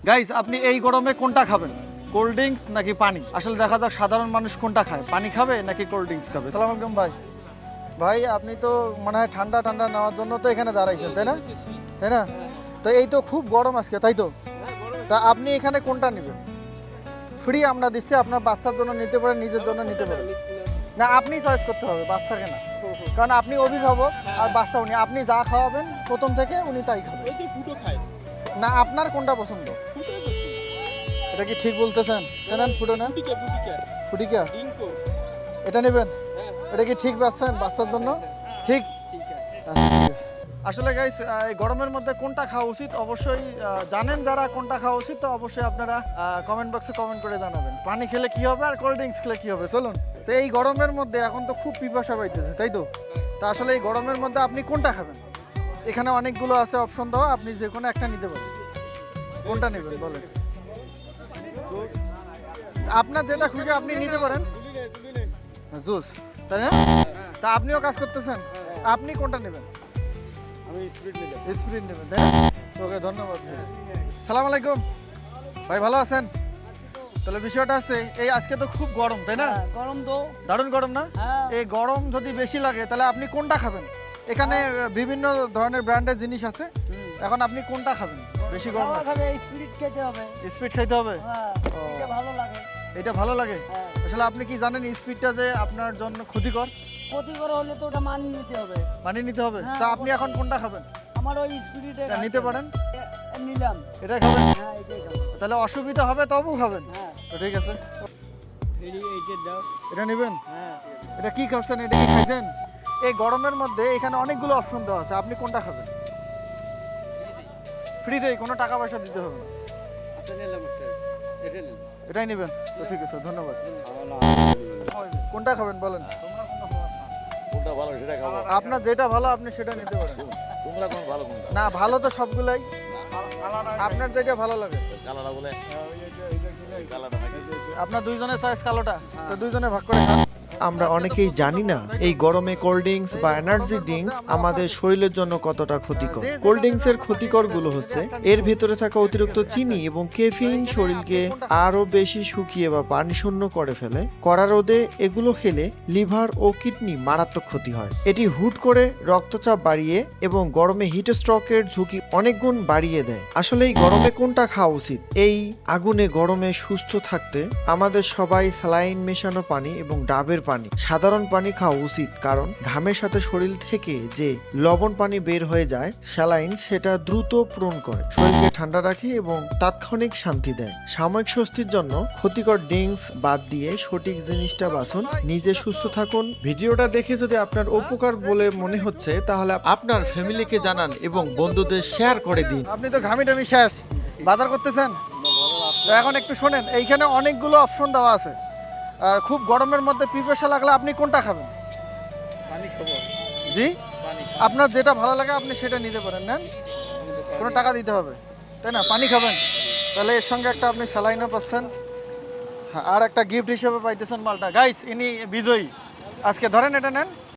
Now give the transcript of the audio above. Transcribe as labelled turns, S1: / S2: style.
S1: Guys আপনি এই গরমে কোনটা খাবেন, কোল্ড ড্রিঙ্কস নাকি পানি? আসলে দেখা যাক সাধারণ মানুষ কোনটা খায়, পানি খাবে নাকি কোল্ড ড্রিঙ্কস খাবে। সালাম আলাইকুম ভাই। ভাই আপনি তো মনে হয় ঠান্ডা ঠান্ডা নেওয়ার জন্য তো এখানে দাঁড়াইছেন, তাই না? তাই না? তো এই তো খুব গরম আজকে, তাই তো? তা আপনি এখানে কোনটা নেবেন? ফ্রি আমরা দিচ্ছি, আপনার বাচ্চার জন্য নিতে পারেন, নিজের জন্য নিতে পারেন। না আপনি চয়েস করতে হবে, বাচ্চাকে না, কারণ আপনি অভিভাবক আর বাচ্চা উনি, আপনি যা খাওয়াবেন প্রথম থেকে উনি তাই খাবে। না আপনার কোনটা পছন্দ? এটা কি ঠিক বলতেছেন? নেন ফুটো নেন, ফুটিকা এটা নেবেন। এটা কি ঠিক পাচ্ছেন বাচ্চার জন্য? ঠিক। আসলে গাইস এই গরমের মধ্যে কোনটা খাওয়া উচিত অবশ্যই জানেন যারা কোনটা খাওয়া উচিত, তো অবশ্যই আপনারা কমেন্ট বক্সে কমেন্ট করে জানাবেন পানি খেলে কি হবে আর কোল্ড ড্রিঙ্কস খেলে কি হবে। চলুন, তো এই গরমের মধ্যে এখন তো খুব পিপাসা পাইতেছে, তাই তো? তা আসলে এই গরমের মধ্যে আপনি কোনটা খাবেন? এখানে অনেকগুলো আছে অপশন দেওয়া, আপনি যে কোনো একটা নিতে পারেন। কোনটা নেবেন বলেন? আপনার যেটা খুশি আপনি নিতে পারেন। জুস, তাই না? তা আপনিও কাজ করতেছেন, আপনি কোনটা নেবেন? স্প্রিট নেবেন, তাই না? ওকে ধন্যবাদ। সালাম আলাইকুম ভাই, ভালো আছেন? তাহলে বিষয়টা আছে এই আজকে তো খুব গরম, তাই না?
S2: গরম তো
S1: দারুণ গরম না?
S2: হ্যাঁ।
S1: এই গরম যদি বেশি লাগে তাহলে আপনি কোনটা খাবেন? এখানে বিভিন্ন ধরনের ব্র্যান্ডের জিনিস আছে, এখন আপনি কোনটা খাবেন? বেশি গরম
S2: খাওয়া
S1: আছে।
S2: খাবে স্পিরিট খেতে হবে।
S1: স্পিড খাইতে হবে।
S2: হ্যাঁ,
S1: ও।
S2: এটা ভালো লাগে।
S1: এটা ভালো লাগে?
S2: হ্যাঁ,
S1: আসলে আপনি কি জানেন স্পিডটা যে আপনার জন্য ক্ষতিকর?
S2: ক্ষতিকর হলে তো ওটা মানিয়ে নিতে হবে।
S1: মানিয়ে নিতে হবে।
S2: হ্যাঁ,
S1: তা আপনি এখন কোনটা খাবেন?
S2: আমার ওই স্পিরিটে
S1: তা নিতে পারেন,
S2: নিলাম।
S1: এটা খাবেন।
S2: হ্যাঁ, এটাই খাবো।
S1: তাহলে অসুবিধা হবে তবুও খাবেন।
S2: হ্যাঁ,
S1: তো ঠিক আছে,
S2: এইটা দাও।
S1: এটা নেবেন।
S2: হ্যাঁ,
S1: এটা কি খাচ্ছেন, এটা কি খাইছেন? এই গরমের মধ্যে এখানে অনেকগুলো অপশন দেওয়া আছে, আপনি কোনটা খাবেন? ফ্রিতেই, কোনো টাকা পয়সা দিতে হবে না।
S2: আচ্ছা নিলাম একটা। এটা নিলাম।
S1: এটাই নেবেন। তো ঠিক আছে, ধন্যবাদ। কোনটা খাবেন বলেন?
S3: কোনটা ভালো সেটা খাবো।
S1: আপনার যেটা ভালো আপনি সেটা নিতে পারেন।
S3: তোমরা কোন ভালো কোনটা?
S1: না ভালো তো সবগুলাই, আপনার যেটা ভালো লাগে।
S3: কালাটা বলে কালাটা নাকি?
S1: আপনার দুইজনের চয়েস কালোটা, তো দুইজনে ভাগ করে খান।
S4: আমরা অনেকেই জানি না এই গরমে কোল্ড ড্রিঙ্কস বা এনার্জি ড্রিঙ্কস আমাদের শরীরের জন্য কতটা ক্ষতিকর। কোল্ড ড্রিঙ্কসের ক্ষতিকর গুলো হচ্ছে এর ভিতরে থাকা অতিরিক্ত চিনি এবং ক্যাফেইন শরীরকে আরো বেশি শুকিয়ে বা পানি শূন্য করে ফেলে। কড়া রোদে এগুলো খেলে লিভার ও কিডনি মারাত্মক ক্ষতি হয়। এটি হুট করে রক্তচাপ বাড়িয়ে এবং গরমে হিট স্ট্রোকের ঝুঁকি অনেক গুণ বাড়িয়ে দেয়। আসলে এই গরমে কোনটা খাওয়া উচিত? এই আগুনে গরমে সুস্থ থাকতে আমাদের সবাই স্যালাইন মেশানো পানি এবং ডাবের পানি, সাধারণ পানি খাওয়া উচিত, কারণ ঘামের সাথে শরীর থেকে যে লবণ পানি বের হয়ে যায় স্যালাইন সেটা দ্রুত পূরণ করে, শরীরকে ঠান্ডা রাখে এবং তাৎক্ষণিক শান্তি দেয়। সাময়িক স্বস্তির জন্য ক্ষতিকর ড্রিঙ্কস বাদ দিয়ে সঠিক জিনিসটা বাছুন। নিজে সুস্থ থাকুন। ভিডিওটা দেখে যদি আপনার উপকার বলে মনে হচ্ছে তাহলে আপনার ফ্যামিলিকে জানান এবং বন্ধুদের শেয়ার করে দিন।
S1: আপনি তো ঘামি টামি শেষ, বাজার করতেছেন। তো এখন একটু শোনেন, এইখানে অনেকগুলো অপশন দেওয়া আছে। খুব গরমের মধ্যে পিপাসা লাগলে আপনি কোনটা খাবেন?
S2: পানি খাবো।
S1: জি, আপনার যেটা ভালো লাগে আপনি সেটা নিতে পারেন, নেন, কোনো টাকা দিতে হবে, তাই না? পানি খাবেন, তাহলে এর সঙ্গে একটা আপনি স্যালাইনও পাচ্ছেন। হ্যাঁ, আর একটা গিফট হিসেবে পাইতেছেন মালটা। গাইস ইনি বিজয়ী আজকে, ধরেন এটা নেন।